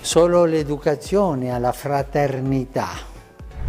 Solo l'educazione alla fraternità.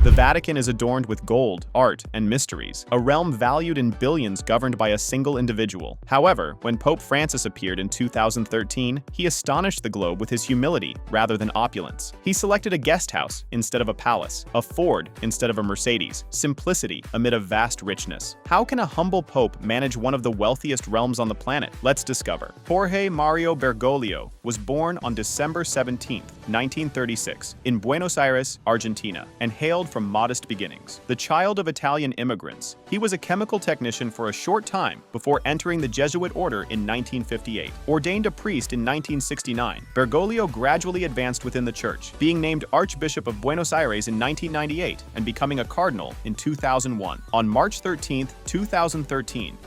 The Vatican is adorned with gold, art, and mysteries, a realm valued in billions governed by a single individual. However, when Pope Francis appeared in 2013, he astonished the globe with his humility rather than opulence. He selected a guest house instead of a palace, a Ford instead of a Mercedes, simplicity amid a vast richness. How can a humble pope manage one of the wealthiest realms on the planet? Let's discover. Jorge Mario Bergoglio was born on December 17, 1936, in Buenos Aires, Argentina, and hailed from modest beginnings. The child of Italian immigrants, he was a chemical technician for a short time before entering the Jesuit order in 1958. Ordained a priest in 1969, Bergoglio gradually advanced within the church, being named Archbishop of Buenos Aires in 1998 and becoming a cardinal in 2001. On March 13, 2013,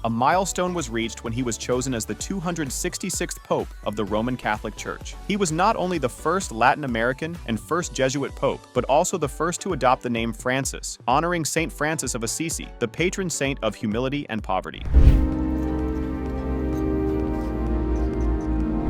a milestone was reached when he was chosen as the 266th Pope of the Roman Catholic Church. He was not only the first Latin American and first Jesuit Pope, but also the first to adopt the name Francis, honoring Saint Francis of Assisi, the patron saint of humility and poverty.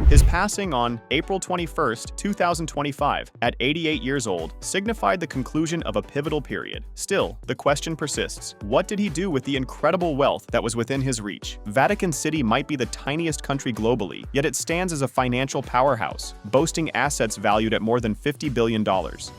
His passing on April 21, 2025, at 88 years old, signified the conclusion of a pivotal period. Still, the question persists: what did he do with the incredible wealth that was within his reach? Vatican City might be the tiniest country globally, yet it stands as a financial powerhouse, boasting assets valued at more than $50 billion.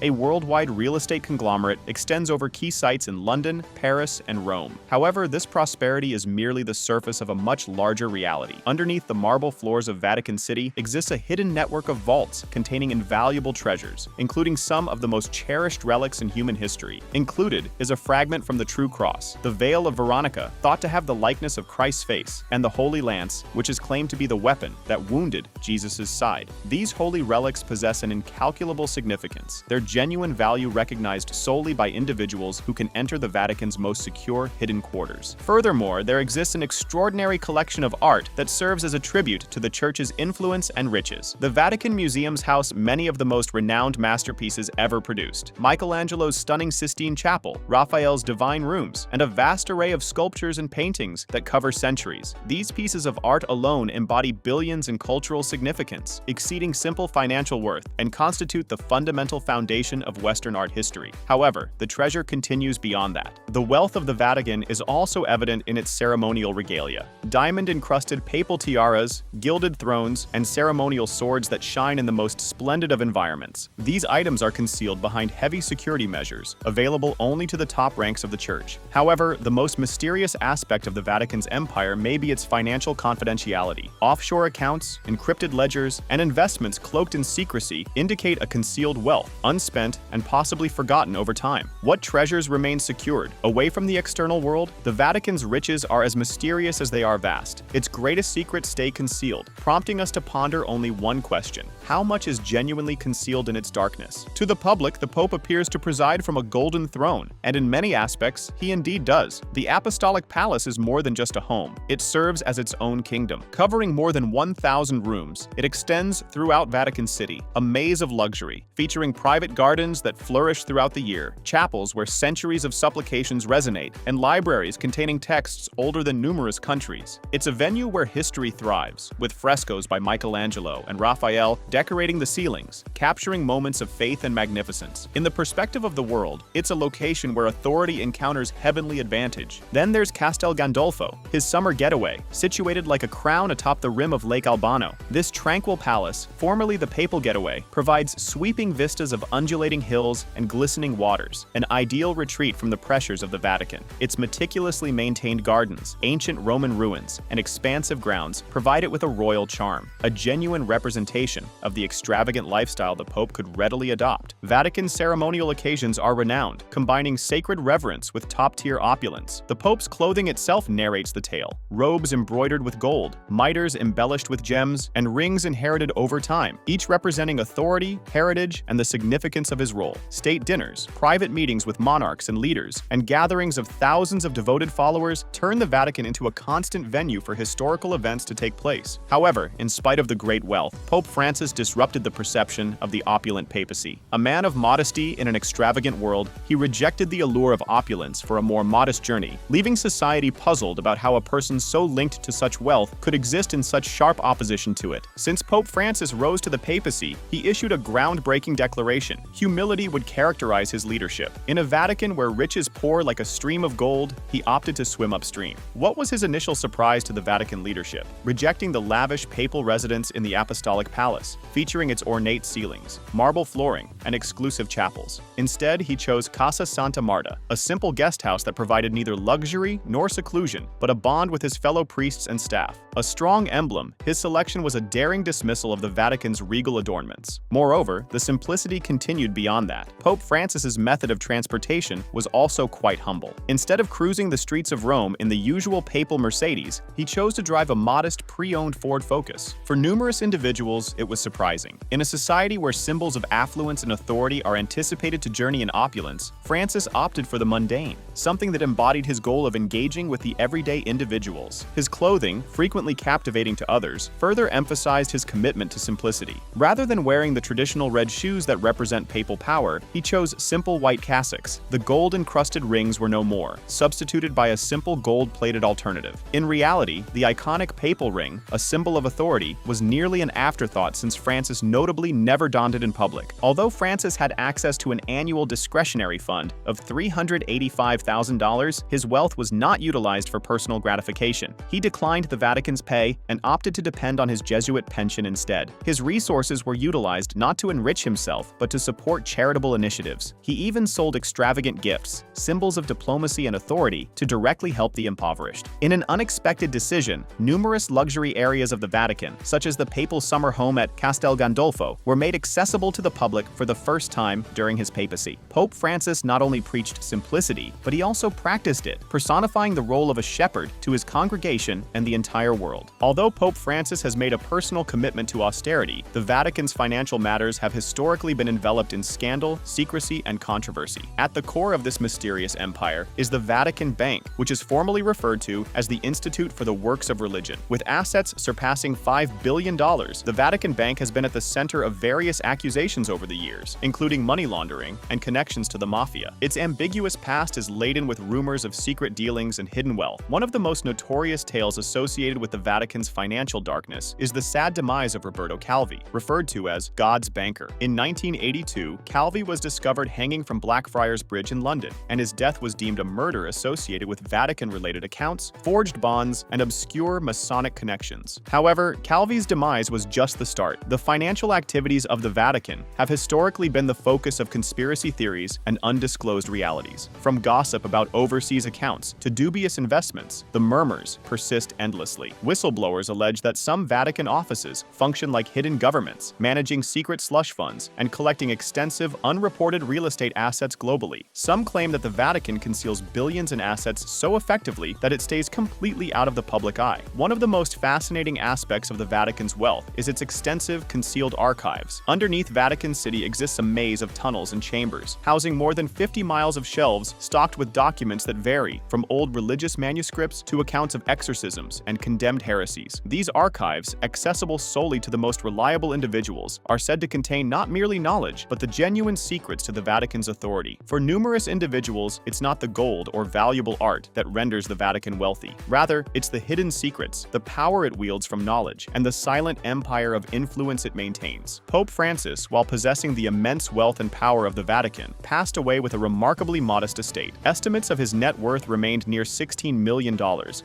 A worldwide real estate conglomerate extends over key sites in London, Paris, and Rome. However, this prosperity is merely the surface of a much larger reality. Underneath the marble floors of Vatican City exists a hidden network of vaults containing invaluable treasures, including some of the most cherished relics in human history. Included is a fragment from the True Cross, the Veil of Veronica, thought to have the likeness of Christ's face, and the Holy Lance, which is claimed to be the weapon that wounded Jesus' side. These holy relics possess an incalculable significance, their genuine value recognized solely by individuals who can enter the Vatican's most secure hidden quarters. Furthermore, there exists an extraordinary collection of art that serves as a tribute to the Church's influence and riches. The Vatican Museums house many of the most renowned masterpieces ever produced: Michelangelo's stunning Sistine Chapel, Raphael's Divine Rooms, and a vast array of sculptures and paintings that cover centuries. These pieces of art alone embody billions in cultural significance, exceeding simple financial worth, and constitute the fundamental foundation of Western art history. However, the treasure continues beyond that. The wealth of the Vatican is also evident in its ceremonial regalia: diamond-encrusted papal tiaras, gilded thrones, and ceremonial swords that shine in the most splendid of environments. These items are concealed behind heavy security measures, available only to the top ranks of the Church. However, the most mysterious aspect of the Vatican's empire may be its financial confidentiality. Offshore accounts, encrypted ledgers, and investments cloaked in secrecy indicate a concealed wealth, unspent and possibly forgotten over time. What treasures remain secured? Away from the external world, the Vatican's riches are as mysterious as they are vast. Its greatest secrets stay concealed, prompting us to ponder only one question: how much is genuinely concealed in its darkness? To the public, the Pope appears to preside from a golden throne, and in many aspects, he indeed does. The Apostolic Palace is more than just a home. It serves as its own kingdom. Covering more than 1,000 rooms, it extends throughout Vatican City, a maze of luxury, featuring private gardens that flourish throughout the year, chapels where centuries of supplications resonate, and libraries containing texts older than numerous countries. It's a venue where history thrives, with frescoes by Michelangelo and Raphael decorating the ceilings, capturing moments of faith and magnificence. In the perspective of the world, it's a location where authority encounters heavenly advantage. Then there's Castel Gandolfo, his summer getaway, situated like a crown atop the rim of Lake Albano. This tranquil palace, formerly the Papal Getaway, provides sweeping vistas of undulating hills and glistening waters, an ideal retreat from the pressures of the Vatican. Its meticulously maintained gardens, ancient Roman ruins, and expansive grounds provide it with a royal charm, a genuine representation of the extravagant lifestyle the Pope could readily adopt. Vatican ceremonial occasions are renowned, combining sacred reverence with top-tier opulence. The Pope's clothing itself narrates the tale: robes embroidered with gold, mitres embellished with gems, and rings inherited over time, each representing authority, heritage, and the significance of his role. State dinners, private meetings with monarchs and leaders, and gatherings of thousands of devoted followers turn the Vatican into a constant venue for historical events to take place. However, in spite of the great wealth, Pope Francis disrupted the perception of the opulent papacy. A man of modesty in an extravagant world, he rejected the allure of opulence for a more modest journey, leaving society puzzled about how a person so linked to such wealth could exist in such sharp opposition to it. Since Pope Francis rose to the papacy, he issued a groundbreaking declaration. Humility would characterize his leadership. In a Vatican where riches pour like a stream of gold, he opted to swim upstream. What was his initial surprise to the Vatican leadership? Rejecting the lavish papal residence in the Apostolic Palace, featuring its ornate ceilings, marble flooring, and exclusive chapels. Instead, he chose Casa Santa Marta, a simple guest house that provided neither luxury nor seclusion, but a bond with his fellow priests and staff. A strong emblem, his selection was a daring dismissal of the Vatican's regal adornments. Moreover, the simplicity continued beyond that. Pope Francis's method of transportation was also quite humble. Instead of cruising the streets of Rome in the usual papal Mercedes, he chose to drive a modest pre-owned Ford Focus. For numerous individuals, it was surprising. In a society where symbols of affluence and authority are anticipated to journey in opulence, Francis opted for the mundane, something that embodied his goal of engaging with the everyday individuals. His clothing, frequently captivating to others, further emphasized his commitment to simplicity. Rather than wearing the traditional red shoes that represent papal power, he chose simple white cassocks. The gold-encrusted rings were no more, substituted by a simple gold-plated alternative. In reality, the iconic papal ring, a symbol of authority, was nearly an afterthought since Francis notably never donned it in public. Although Francis had access to an annual discretionary fund of $385,000, his wealth was not utilized for personal gratification. He declined the Vatican's pay and opted to depend on his Jesuit pension instead. His resources were utilized not to enrich himself, but to support charitable initiatives. He even sold extravagant gifts, symbols of diplomacy and authority, to directly help the impoverished. In an unexpected decision, numerous luxury areas of the Vatican, such as the papal summer home at Castel Gandolfo, were made accessible to the public for the first time during his papacy. Pope Francis not only preached simplicity, but he also practiced it, personifying the role of a shepherd to his congregation and the entire world. Although Pope Francis has made a personal commitment to austerity, the Vatican's financial matters have historically been enveloped in scandal, secrecy, and controversy. At the core of this mysterious empire is the Vatican Bank, which is formally referred to as the Institute for the Works of Religion. With assets surpassing $5 billion, the Vatican Bank has been at the center of various accusations over the years, including money laundering and connections to the mafia. Its ambiguous past is laden with rumors of secret dealings and hidden wealth. One of the most notorious tales associated with the Vatican's financial darkness is the sad demise of Roberto Calvi, referred to as God's banker. In 1982, Calvi was discovered hanging from Blackfriars Bridge in London, and his death was deemed a murder associated with Vatican-related accounts, forged bonds, and obscure Masonic connections. However, Calvi's demise was just the start. The financial activities of the Vatican have historically been the focus of conspiracy theories and undisclosed realities. From gossip about overseas accounts to dubious investments, the murmurs persist endlessly. Whistleblowers allege that some Vatican offices function like hidden governments, managing secret slush funds and collecting extensive, unreported real estate assets globally. Some claim that the Vatican conceals billions in assets so effectively that it stays completely out of the public eye. One of the most fascinating aspects of the Vatican's wealth is its extensive concealed archives. Underneath Vatican City exists a maze of tunnels and chambers, housing more than 50 miles of shelves stocked with documents that vary from old religious manuscripts to accounts of exorcisms and condemned heresies. These archives, accessible solely to the most reliable individuals, are said to contain not merely knowledge, but the genuine secrets to the Vatican's authority. For numerous individuals, it's not the gold or valuable art that renders the Vatican wealthy. Rather, it's the hidden secrets, the power it wields from knowledge, and the silent empire of influence it maintains. Pope Francis, while possessing the immense wealth and power of the Vatican, passed away with a remarkably modest estate. Estimates of his net worth remained near $16 million,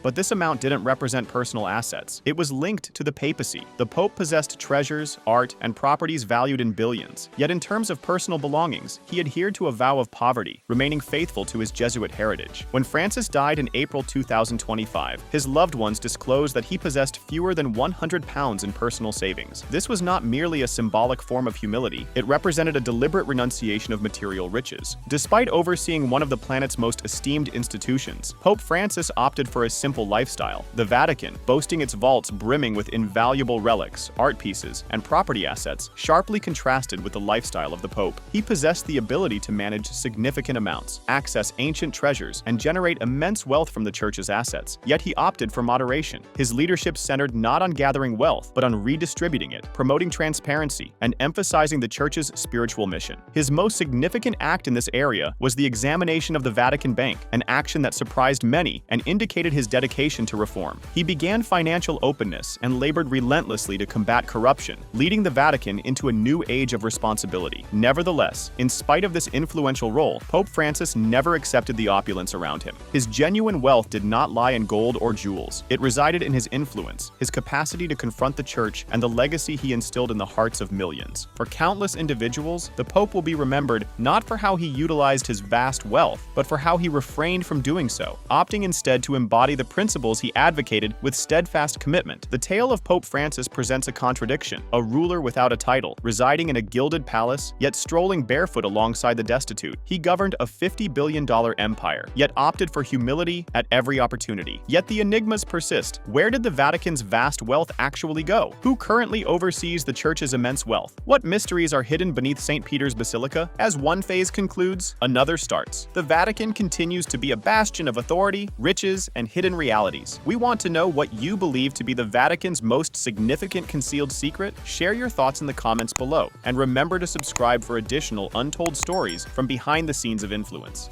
but this amount didn't represent personal assets. It was linked to the papacy. The Pope possessed treasures, art, and properties valued in billions. Yet in terms of personal belongings, he adhered to a vow of poverty, remaining faithful to his Jesuit heritage. When Francis died in April 2025, his loved ones disclosed that he possessed fewer than £100 in personal savings. This was not merely a symbolic form of humility, it represented a deliberate renunciation of material riches. Despite overseeing one of the planet's most esteemed institutions, Pope Francis opted for a simple lifestyle. The Vatican, boasting its vaults brimming with invaluable relics, art pieces, and property assets, sharply contrasted with the lifestyle of the Pope. He possessed the ability to manage significant amounts, access ancient treasures, and generate immense wealth from the Church's assets. Yet he opted for moderation. His leadership centered not on gathering wealth, but on redistributing it, promoting transparency, and emphasizing the Church's spiritual mission. His most significant act in this area was the examination of the Vatican Bank, an action that surprised many and indicated his dedication to reform. He began financial openness and labored relentlessly to combat corruption, leading the Vatican into a new age of responsibility. Nevertheless, in spite of this influential role, Pope Francis never accepted the opulence around him. His genuine wealth did not lie in gold or jewels. It resided in his influence, his capacity to confront the Church, and the legacy he instilled in the hearts of millions. For countless individuals, the Pope will be remembered not for how he utilized his vast wealth, but for how he refrained from doing so, opting instead to embody the principles he advocated with steadfast commitment. The tale of Pope Francis presents a contradiction: a ruler without a title, residing in a gilded palace, yet strolling barefoot alongside the destitute. He governed a $50 billion empire, yet opted for humility at every opportunity. Yet the enigmas persist. Where did the Vatican's vast wealth actually go? Who currently oversees the Church's immense wealth? What mysteries are hidden beneath St. Peter's Basilica? As one phase concludes, another starts. The Vatican continues to be a bastion of authority, riches, and hidden realities. We want to know what you believe to be the Vatican's most significant concealed secret. Share your thoughts in the comments below, and remember to subscribe for additional untold stories from behind the scenes of influence.